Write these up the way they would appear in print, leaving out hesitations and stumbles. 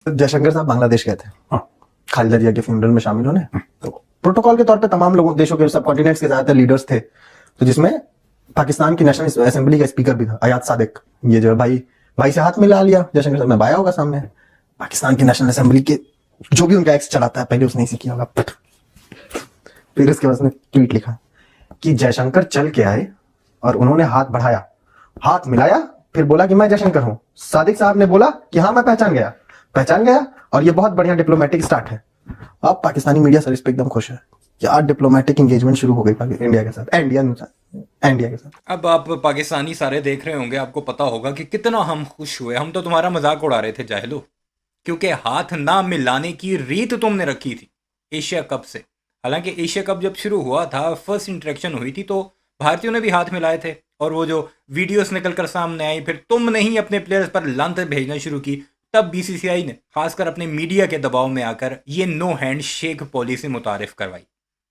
जयशंकर साहब बांग्लादेश गए थे। हाँ। खालिदा जिया के फ्यूनरल में शामिल होने। तो प्रोटोकॉल के तौर पे तमाम लोगों देशों के सब कॉन्टिनेंट्स के ज्यादातर लीडर्स थे, तो जिसमें पाकिस्तान की नेशनल असेंबली का स्पीकर भी था अयाज सादिक। ये जो भाई से हाथ मिला लिया जयशंकर साहब ने, बाया होगा सामने। पाकिस्तान की नेशनल असेंबली के जो भी उनका एक्स चलाता है पहले उसने इसे किया होगा। फिर उसके बाद उसने ट्वीट लिखा कि जयशंकर चल के आए और उन्होंने हाथ बढ़ाया, हाथ मिलाया, फिर बोला कि मैं जयशंकर हूं। सादिक साहब ने बोला कि हाँ मैं पहचान गया, और ये बहुत बढ़िया डिप्लोमेटिक स्टार्ट है। अब पाकिस्तानी मीडिया सर इस पे एकदम खुश है, यार डिप्लोमेटिक एंगेजमेंट शुरू हो गई इंडिया के साथ, इंडिया के साथ। अब आप पाकिस्तानी सारे देख रहे होंगे, आपको पता होगा कि कितना हम खुश हुए। हम तो तुम्हारा मजाक उड़ा रहे थे जाहिलो, क्योंकि हाथ ना मिलाने की रीत तुमने रखी थी एशिया कप से। हालांकि एशिया कप जब शुरू हुआ था, फर्स्ट इंटरेक्शन हुई थी, तो भारतीयों ने भी हाथ मिलाए थे, और वो जो वीडियोस निकल कर सामने आई, फिर तुमने ही अपने प्लेयर्स पर लानतें भेजना शुरू की, तब बीसीसीआई ने खासकर अपने मीडिया के दबाव में आकर ये नो हैंड शेक पॉलिसी मुतारिफ करवाई।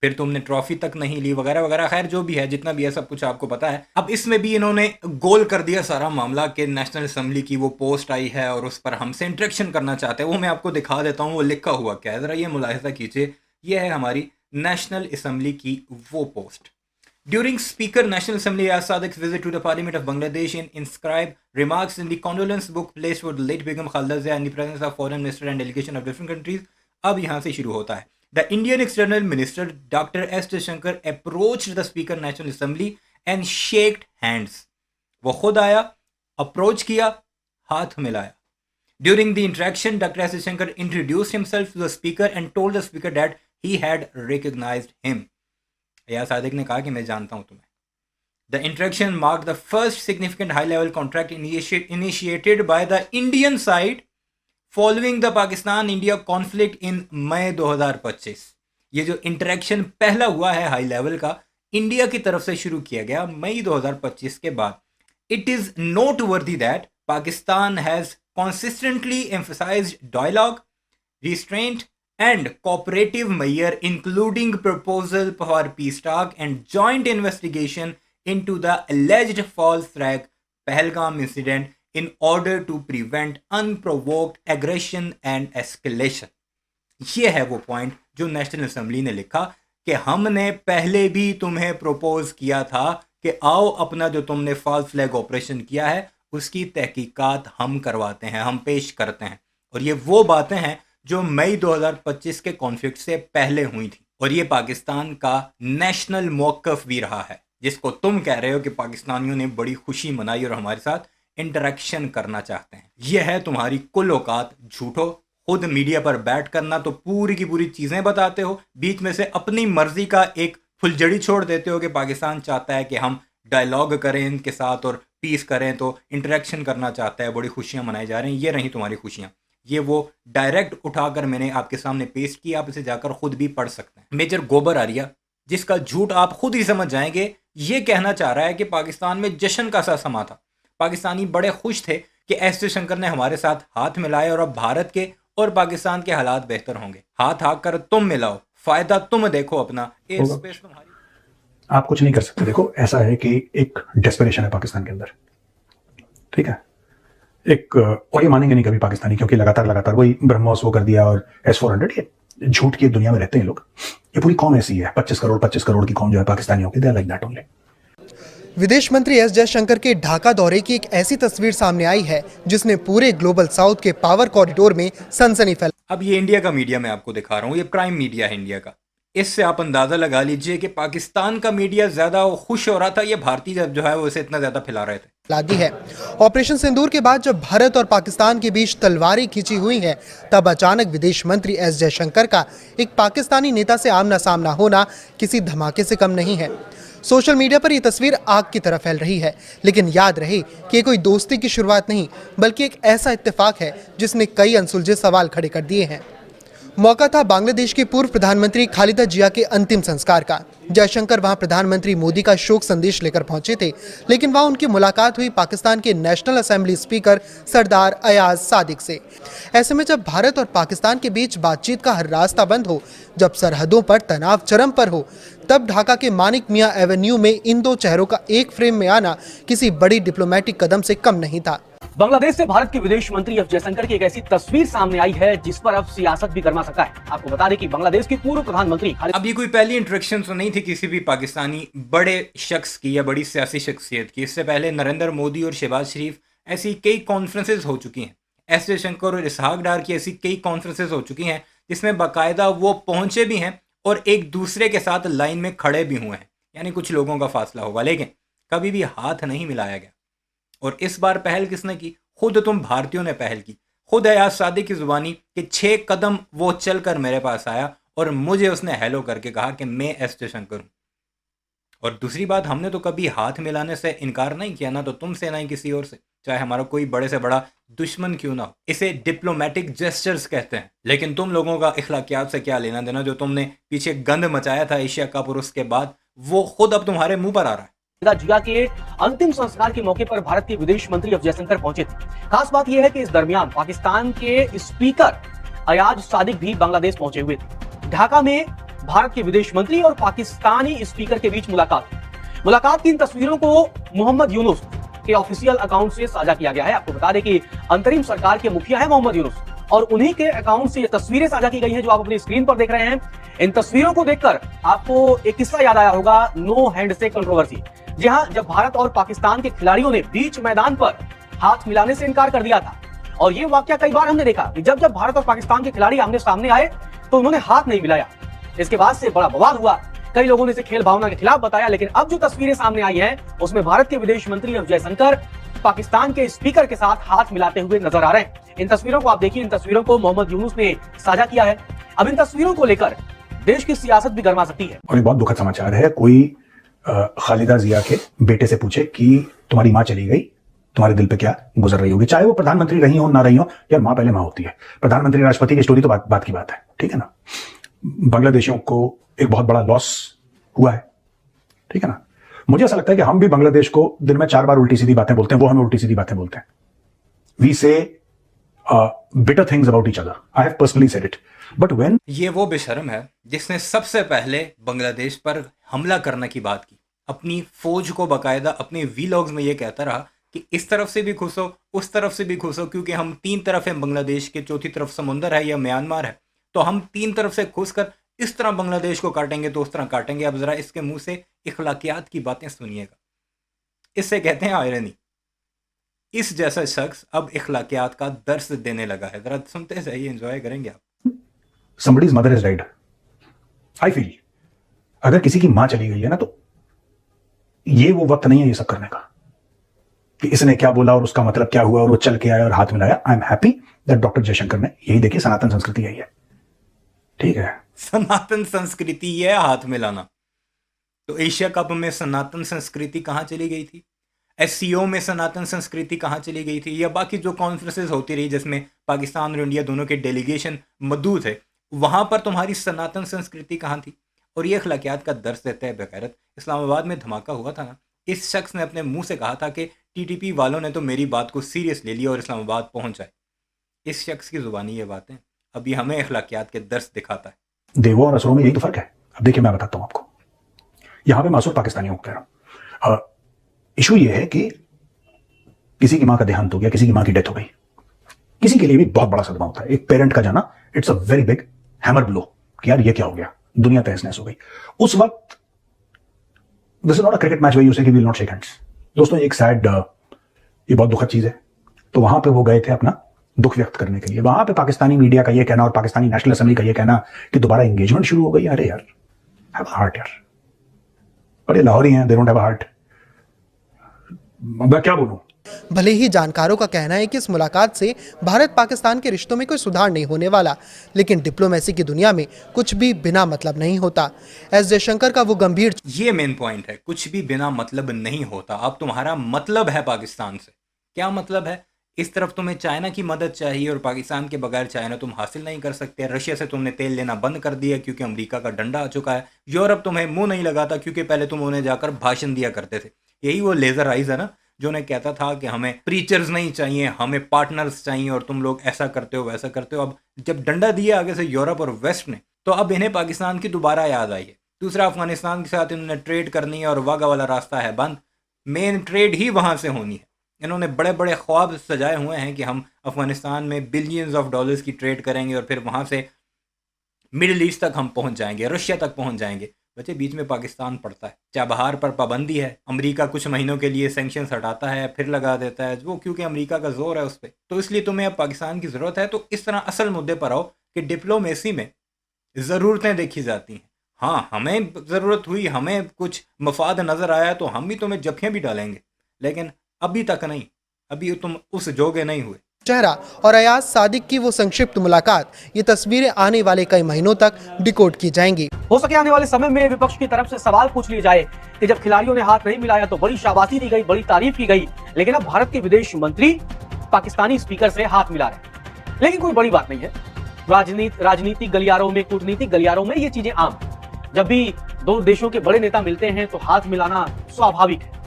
फिर तुमने ट्रॉफी तक नहीं ली वगैरह वगैरह। खैर जो भी है, जितना भी है, सब कुछ आपको पता है। अब इसमें भी इन्होंने गोल कर दिया सारा मामला कि नेशनल असेंबली की वो पोस्ट आई है और उस पर हमसे इंटरेक्शन करना चाहते हैं। वो मैं आपको दिखा देता हूँ, वो लिखा हुआ क्या है, ज़रा ये मुलाहिजा कीजिए। ये है हमारी नेशनल असेंबली की वो post. During Speaker National Assembly Ayaz Sadiq's visit to the Parliament of Bangladesh, in inscribed remarks in the condolence book placed for the late Begum Khalida Zia in the presence of foreign minister and delegation of different countries. अब यहाँ से शुरू होता है। The Indian External Minister Dr. S. Jaishankar approached the Speaker National Assembly and shaked hands. वो खुद आया, approach किया, हाथ मिलाया। During the interaction, Dr. S. Jaishankar introduced himself to the speaker and told the speaker that he had recognized him. Ayaz Sadiq ने कहा कि मैं जानता हूं तुम्हें। The interaction mark the first significant high level contract initiated by the Indian side following the Pakistan India conflict in May 2025। ये जो interaction पहला हुआ है हाई लेवल का, इंडिया की तरफ से शुरू किया गया मई 2025 के बाद। इट इज नोट वर्दी that Pakistan has consistently emphasized dialogue, restraint, and cooperative measure, including proposal for peace talk and joint investigation into the alleged false flag Pahalgam incident in order to prevent unprovoked aggression and escalation. ये है वो point जो national assembly ने लिखा कि हमने पहले भी तुम्हें प्रपोज किया था कि आओ अपना जो तुमने फॉल्स फ्लैग ऑपरेशन किया है उसकी तहकीकात हम करवाते हैं, हम पेश करते हैं। और ये वो बातें हैं जो मई 2025 के कॉन्फ्लिक्ट से पहले हुई थी, और ये पाकिस्तान का नेशनल मौक़िफ़ भी रहा है, जिसको तुम कह रहे हो कि पाकिस्तानियों ने बड़ी खुशी मनाई और हमारे साथ इंटरेक्शन करना चाहते हैं। यह है तुम्हारी कुल औकात झूठो। खुद मीडिया पर बैठ करना तो पूरी की पूरी चीज़ें बताते हो, बीच में से अपनी मर्जी का एक फुलझड़ी छोड़ देते हो कि पाकिस्तान चाहता है कि हम डायलॉग करें इनके साथ और पीस करें, तो इंटरेक्शन करना चाहता है, बड़ी खुशियां मनाई जा रही हैं। ये रही तुम्हारी खुशियां। ये वो डायरेक्ट उठाकर मैंने आपके सामने पेश किया, आप इसे जाकर खुद भी पढ़ सकते हैं। मेजर गोबर आर्या, जिसका झूठ आप खुद ही समझ जाएंगे, ये कहना चाह रहा है कि पाकिस्तान में जश्न का सा समा था, पाकिस्तानी बड़े खुश थे कि एस जयशंकर ने हमारे साथ हाथ मिलाए और अब भारत के और पाकिस्तान के हालात बेहतर होंगे। हाथ आकर तुम मिलाओ, फायदा तुम देखो अपना, एयर स्पेस तुम्हारी। आप कुछ नहीं कर सकते। देखो ऐसा है कि एक डेस्परेशन है पाकिस्तान के अंदर, ठीक है, एक, और ये मानेंगे नहीं कभी पाकिस्तानी, क्योंकि लगातार वही ब्रह्मोस वो कर दिया और S-400, ये झूठ की दुनिया में रहते हैं लोग। ये पूरी कौम ऐसी है, 25 करोड़ की कौम जो है पाकिस्तानियों की, they are like that only. विदेश मंत्री एस जयशंकर के ढाका दौरे की एक ऐसी तस्वीर सामने आई है जिसने पूरे ग्लोबल साउथ के पावर कॉरिडोर में सनसनी फैलाई। अब ये इंडिया का मीडिया मैं आपको दिखा रहा हूँ, ये प्राइम मीडिया है इंडिया का। इससे आप अंदाजा लगा लीजिए कि पाकिस्तान का मीडिया ज्यादा खुश हो रहा था, ये भारतीय जो है वो इसे इतना ज्यादा फैला रहे थे। दी है ऑपरेशन सिंदूर के बाद जब भारत और पाकिस्तान के बीच तलवारें खींची हुई हैं, तब अचानक विदेश मंत्री एस जयशंकर का एक पाकिस्तानी नेता से आमना सामना होना किसी धमाके से कम नहीं है। सोशल मीडिया पर यह तस्वीर आग की तरह फैल रही है, लेकिन याद रहे कि ये कोई दोस्ती की शुरुआत नहीं, बल्कि एक ऐसा इत्तेफाक है जिसने कई अनसुलझे सवाल खड़े कर दिए हैं। मौका था बांग्लादेश के पूर्व प्रधानमंत्री खालिदा जिया के अंतिम संस्कार का। जयशंकर वहां प्रधानमंत्री मोदी का शोक संदेश लेकर पहुंचे थे, लेकिन वहां उनकी मुलाकात हुई पाकिस्तान के नेशनल असेंबली स्पीकर सरदार अयाज सादिक से। ऐसे में जब भारत और पाकिस्तान के बीच बातचीत का हर रास्ता बंद हो, जब सरहदों पर तनाव चरम पर हो, तब ढाका के मानिक मियां एवेन्यू में इन दो चेहरों का एक फ्रेम में आना किसी बड़ी डिप्लोमेटिक कदम से कम नहीं था। बांग्लादेश से भारत के विदेश मंत्री एस जयशंकर की एक ऐसी तस्वीर सामने आई है जिस पर अब सियासत भी गर्मा सकता है। आपको बता दें कि बांग्लादेश के पूर्व प्रधानमंत्री अब ये कोई पहली इंट्रोडक्शन तो नहीं थी किसी भी पाकिस्तानी बड़े शख्स की या बड़ी सियासी शख्सियत की। इससे पहले नरेंद्र मोदी और शहबाज शरीफ ऐसी कई कॉन्फ्रेंसेज हो चुकी हैं, एस जयशंकर और इसहाक डार की ऐसी कई कॉन्फ्रेंसेज हो चुकी हैं जिसमें बाकायदा वो पहुंचे भी हैं और एक दूसरे के साथ लाइन में खड़े भी हुए हैं, यानी कुछ लोगों का फासला होगा, लेकिन कभी भी हाथ नहीं मिलाया गया। और इस बार पहल किसने की? खुद तुम भारतीयों ने पहल की। खुद अयाज सादिक की जुबानी कि 6 कदम वो चलकर मेरे पास आया और मुझे उसने हेलो करके कहा कि मैं एस जयशंकर हूं। और दूसरी बात, हमने तो कभी हाथ मिलाने से इनकार नहीं किया, ना तो तुमसे ना ही किसी और से, चाहे हमारा कोई बड़े से बड़ा दुश्मन क्यों ना हो। इसे डिप्लोमेटिक जेस्चर्स कहते हैं। लेकिन तुम लोगों का इखलाकियात से क्या लेना देना? जो तुमने पीछे गंद मचाया था एशिया कप और उसके बाद, वो खुद अब तुम्हारे मुंह पर आ रहा है। जिया के अंतिम संस्कार के मौके पर भारत के विदेश मंत्री एस जयशंकर पहुंचे थे। खास बात यह है कि इस दरमियान पाकिस्तान के स्पीकर अयाज सादिक भी बांग्लादेश पहुंचे हुए थे। ढाका में भारत के विदेश मंत्री और पाकिस्तानी स्पीकर के बीच मुलाकात की इन तस्वीरों को मोहम्मद यूनुस के ऑफिशियल अकाउंट से साझा किया गया है। आपको बता दें कि अंतरिम सरकार के मुखिया है मोहम्मद यूनुस और उन्हीं के अकाउंट से ये तस्वीरें साझा की गई हैं जो आप अपनी स्क्रीन पर देख रहे हैं। इन तस्वीरों को देखकर आपको एक किस्सा याद आया होगा, नो हैंडशेक कंट्रोवर्सी। जी हां, जब भारत और पाकिस्तान के खिलाड़ियों ने बीच मैदान पर हाथ मिलाने से इनकार कर दिया था। और ये वाकया कई बार हमने देखा कि जब भारत और पाकिस्तान के खिलाड़ी आमने सामने आए तो उन्होंने हाथ नहीं मिलाया। इसके बाद से बड़ा बवाल हुआ, कई लोगों ने इसे खेल भावना के खिलाफ बताया। लेकिन अब जो तस्वीरें सामने आई हैं उसमें भारत के विदेश मंत्री एस जयशंकर पाकिस्तान के स्पीकर के साथ हाथ मिलाते हुए नजर आ रहे हैं। इन तस्वीरों को आप देखिए, इन तस्वीरों को मोहम्मद यूनुस ने साझा किया है। अब इन तस्वीरों को लेकर देश की सियासत भी गर्मा सकती है। और ये बहुत दुखद समाचार है। कोई खालिदा जिया के बेटे से पूछे कि तुम्हारी माँ चली गई, तुम्हारे दिल पे क्या गुजर रही होगी, चाहे वो प्रधानमंत्री रही हो ना रही हो, यार माँ पहले माँ होती है। प्रधानमंत्री राष्ट्रपति की स्टोरी तो बात की बात है, ठीक है ना। बांग्लादेशियों को एक बहुत बड़ा लॉस हुआ है, ठीक है ना। मुझे ऐसा लगता है कि हम भी बांग्लादेश को दिन में 4 बार उल्टी सीधी बातें बोलते हैं, वो हमें उल्टी सीधी बातें बोलते हैं। वी से bitter things about each other. I have personally said it. But when ये वो बेशर्म है जिसने सबसे पहले बांग्लादेश पर हमला करने की बात की, अपनी फौज को बाकायदा अपने वीलॉग्स में ये कहता रहा कि इस तरफ से भी घुसो, उस तरफ से भी घुसो, क्योंकि हम 3 तरफ हैं बांग्लादेश के, चौथी तरफ समुंदर है या म्यांमार है, तो हम 3 तरफ से घुसकर इस तरह बांग्लादेश को काटेंगे तो उस तरह काटेंगे। अब जरा इसके मुंह से इखलाकियात की बातें सुनिएगा, इससे कहते हैं आयरनी। इस जैसा शख्स अब इखलाकियात का दर्स देने लगा है। जरा सुनते जाइए, एंजॉय करेंगे आप। somebody's mother has died, I feel अगर किसी की मां चली गई है ना, तो ये वो वक्त नहीं है ये सब करने का कि इसने क्या बोला और उसका मतलब क्या हुआ और वो चल के आया और हाथ मिलाया। I am happy that doctor Jaishankar ने यही देखी, सनातन संस्कृति यही है, ठीक है। सनातन संस्कृति ये हाथ मिलाना। तो एशिया कप में सनातन संस्कृति कहाँ चली गई थी? एससीओ में सनातन संस्कृति कहाँ चली गई थी? या बाकी जो कॉन्फ्रेंसेस होती रही जिसमें पाकिस्तान और इंडिया दोनों के डेलीगेशन मौजूद थे, वहां पर तुम्हारी सनातन संस्कृति कहाँ थी? और ये अखलाकियात का दर्स देते हैं बेगैरत। इस्लामाबाद में धमाका हुआ था ना, इस शख्स ने अपने मुंह से कहा था कि टीटीपी वालों ने तो मेरी बात को सीरियस ले लिया और इस्लामाबाद पहुंच आए। इस शख्स की जुबानी ये बातें अब ये हमें अखलाकियात के दर्स दिखाता है। देवों और असुरों में यही तो फर्क है। अब देखिए मैं बताता हूं आपको, यहां पे मासूर पाकिस्तानियों को कह रहा हूं। इशू ये है कि किसी की मां का देहांत हो गया, किसी की मां की डेथ हो गई, किसी के लिए भी बहुत बड़ा सदमा होता है। एक पेरेंट का जाना, it's a very big hammer blow कि यार ये क्या हो गया, दुनिया तहस नहस हो गई। उस वक्त this is not a cricket match where you say we will not shake hands. दोस्तों एक सैड, ये बहुत दुखद चीज है। तो वहां पे वो गए थे अपना दुख व्यक्त करने के लिए। वहां पे पाकिस्तानी मीडिया का ये कहना और पाकिस्तानी नेशनल असेंबली का ये कहना कि दोबारा एंगेजमेंट शुरू हो गई। अरे यार, हैव अ हार्ट यार। बड़े लाहौरी हैं, they don't have a heart. मैं क्या बोलूं। भले ही जानकारों का कहना है कि इस मुलाकात से भारत पाकिस्तान के रिश्तों में कोई सुधार नहीं होने वाला, लेकिन डिप्लोमेसी की दुनिया में कुछ भी बिना मतलब नहीं होता। एस जयशंकर का वो गंभीर, ये मेन पॉइंट है, कुछ भी बिना मतलब नहीं होता। अब तुम्हारा मतलब है पाकिस्तान से, क्या मतलब है? इस तरफ तुम्हें चाइना की मदद चाहिए और पाकिस्तान के बगैर चाइना तुम हासिल नहीं कर सकते। रशिया से तुमने तेल लेना बंद कर दिया क्योंकि अमेरिका का डंडा आ चुका है। यूरोप तुम्हें मुंह नहीं लगाता क्योंकि पहले तुम उन्हें जाकर भाषण दिया करते थे। यही वो लेजर आइज है ना, जो ने कहता था कि हमें प्रीचर्स नहीं चाहिए, हमें पार्टनर्स चाहिए और तुम लोग ऐसा करते हो वैसा करते हो। अब जब डंडा दिया आगे से यूरोप और वेस्ट ने, तो अब इन्हें पाकिस्तान की दोबारा याद आई है। दूसरा, अफगानिस्तान के साथ इन्होंने ट्रेड करनी है और वाघा वाला रास्ता है बंद। मेन ट्रेड ही वहां से होनी है। इन्होंने बड़े बड़े ख्वाब सजाए हुए हैं कि हम अफगानिस्तान में बिलियंस ऑफ डॉलर्स की ट्रेड करेंगे और फिर वहाँ से मिडिल ईस्ट तक हम पहुँच जाएंगे, रशिया तक पहुँच जाएंगे। बच्चे, बीच में पाकिस्तान पड़ता है। चाबहार पर पाबंदी है, अमेरिका कुछ महीनों के लिए सैंक्शंस हटाता है, फिर लगा देता है, वो क्योंकि अमेरिका का जोर है उस पर। तो इसलिए तुम्हें अब पाकिस्तान की ज़रूरत है। तो इस तरह असल मुद्दे पर आओ कि डिप्लोमेसी में ज़रूरतें देखी जाती हैं। हाँ, हमें ज़रूरत हुई, हमें कुछ मफाद नज़र आया तो हम भी तुम्हें जफियाँ भी डालेंगे, लेकिन अभी तक नहीं। अभी तुम उस जोगे नहीं हुए। चेहरा और अयाज सादिक की वो संक्षिप्त मुलाकात, ये तस्वीरें आने वाले कई महीनों तक डिकोड की जाएंगी। हो सके आने वाले समय में विपक्ष की तरफ से सवाल पूछ लिए जाए कि जब खिलाड़ियों ने हाथ नहीं मिलाया तो बड़ी शाबाशी दी गई, बड़ी तारीफ की गई, लेकिन अब भारत के विदेश मंत्री पाकिस्तानी स्पीकर से हाथ मिला रहे। लेकिन कोई बड़ी बात नहीं है। राजनीतिक गलियारों में, कूटनीतिक गलियारों में ये चीजें आम है। जब भी दो देशों के बड़े नेता मिलते हैं तो हाथ मिलाना स्वाभाविक है।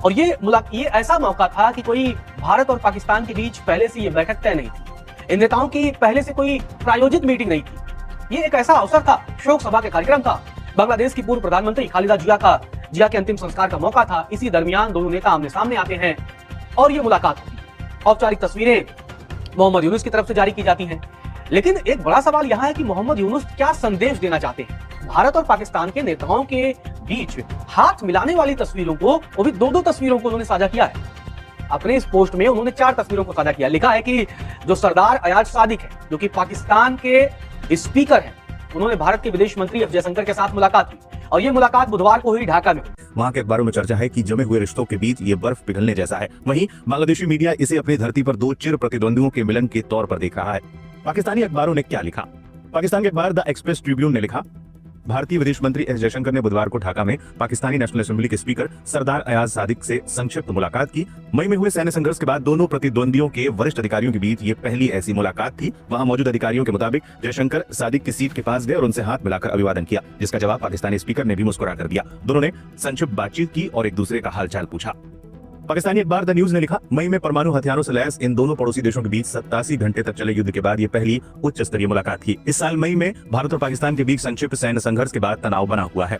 और ये ऐसा मौका था कि कोई भारत और पाकिस्तान के बीच पहले से ये बैठक तय नहीं थी। इन नेताओं की पहले से कोई प्रायोजित मीटिंग नहीं थी। ये एक ऐसा अवसर था, शोक सभा के कार्यक्रम का, बांग्लादेश की पूर्व प्रधानमंत्री खालिदा जिया के अंतिम संस्कार का मौका था। इसी दरमियान दोनों नेता आमने सामने आते हैं और ये मुलाकात होती है। औपचारिक तस्वीरें मोहम्मद यूनुस की तरफ से जारी की जाती हैं। लेकिन एक बड़ा सवाल यह है कि मोहम्मद यूनुस क्या संदेश देना चाहते हैं। भारत और पाकिस्तान के नेताओं के बीच हाथ मिलाने वाली तस्वीरों को, वो भी दो तस्वीरों को उन्होंने साझा किया है। अपने इस पोस्ट में उन्होंने 4 तस्वीरों को साझा किया। लिखा है कि जो सरदार अयाज सादिक है, जो कि पाकिस्तान के स्पीकर हैं, उन्होंने भारत के विदेश मंत्री एस जयशंकर के साथ मुलाकात की और ये मुलाकात बुधवार को हुई ढाका में। वहाँ के अखबारों में चर्चा है कि जमे हुए रिश्तों के बीच ये बर्फ पिघलने जैसा है। वहीं बांग्लादेशी मीडिया इसे अपनी धरती पर 2 चिर प्रतिद्वंदियों के मिलन के तौर पर देख रहा है। पाकिस्तानी अखबारों ने क्या लिखा? पाकिस्तान के अखबार द एक्सप्रेस ट्रिब्यून ने लिखा, भारतीय विदेश मंत्री एस जयशंकर ने बुधवार को ढाका में पाकिस्तानी नेशनल असेंबली के स्पीकर सरदार अयाज सादिक से संक्षिप्त मुलाकात की। मई में हुए सैन्य संघर्ष के बाद दोनों प्रतिद्वंदियों के वरिष्ठ अधिकारियों के बीच ये पहली ऐसी मुलाकात थी। वहां मौजूद अधिकारियों के मुताबिक जयशंकर सादिक की सीट के पास गए और उनसे हाथ मिलाकर अभिवादन किया, जिसका जवाब पाकिस्तानी स्पीकर ने भी मुस्कुरा कर दिया। दोनों ने संक्षिप्त बातचीत की और एक दूसरे का हालचाल पूछा। पाकिस्तानी अखबार द न्यूज ने लिखा, मई में परमाणु हथियारों से लैस इन दोनों पड़ोसी देशों के बीच 87 घंटे तक चले युद्ध के बाद ये पहली उच्च स्तरीय मुलाकात थी। इस साल मई में भारत और पाकिस्तान के बीच संक्षिप्त सैन्य संघर्ष के बाद तनाव बना हुआ है।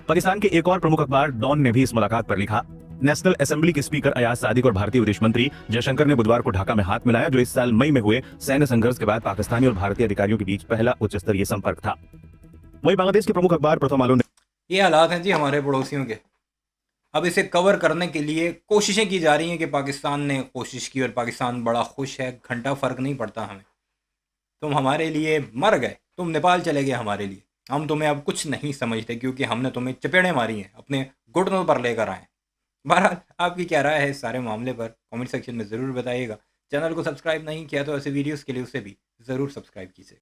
पाकिस्तान के एक और प्रमुख अखबार डॉन ने भी इस मुलाकात पर लिखा, नेशनल असेंबली के स्पीकर अयाज सादिक और भारतीय विदेश मंत्री जयशंकर ने बुधवार को ढाका में हाथ मिलाया, जो इस साल मई में हुए सैन्य संघर्ष के बाद पाकिस्तानी और भारतीय अधिकारियों के बीच पहला उच्च स्तरीय संपर्क था। वहीं बांग्लादेश के प्रमुख अखबार प्रथम आलो ने ये हालात हैं जी हमारे पड़ोसियों के। अब इसे कवर करने के लिए कोशिशें की जा रही हैं कि पाकिस्तान ने कोशिश की और पाकिस्तान बड़ा खुश है, घंटा फ़र्क नहीं पड़ता हमें। तुम हमारे लिए मर गए, तुम नेपाल चले गए हमारे लिए, हम तुम्हें अब कुछ नहीं समझते क्योंकि हमने तुम्हें चपेड़े मारी हैं, अपने घुटनों पर लेकर आए। बहरहाल आपकी क्या राय है इस सारे मामले पर कमेंट सेक्शन में ज़रूर बताइएगा। चैनल को सब्सक्राइब नहीं किया तो ऐसे वीडियोज़ के लिए उसे भी ज़रूर सब्सक्राइब कीजिए।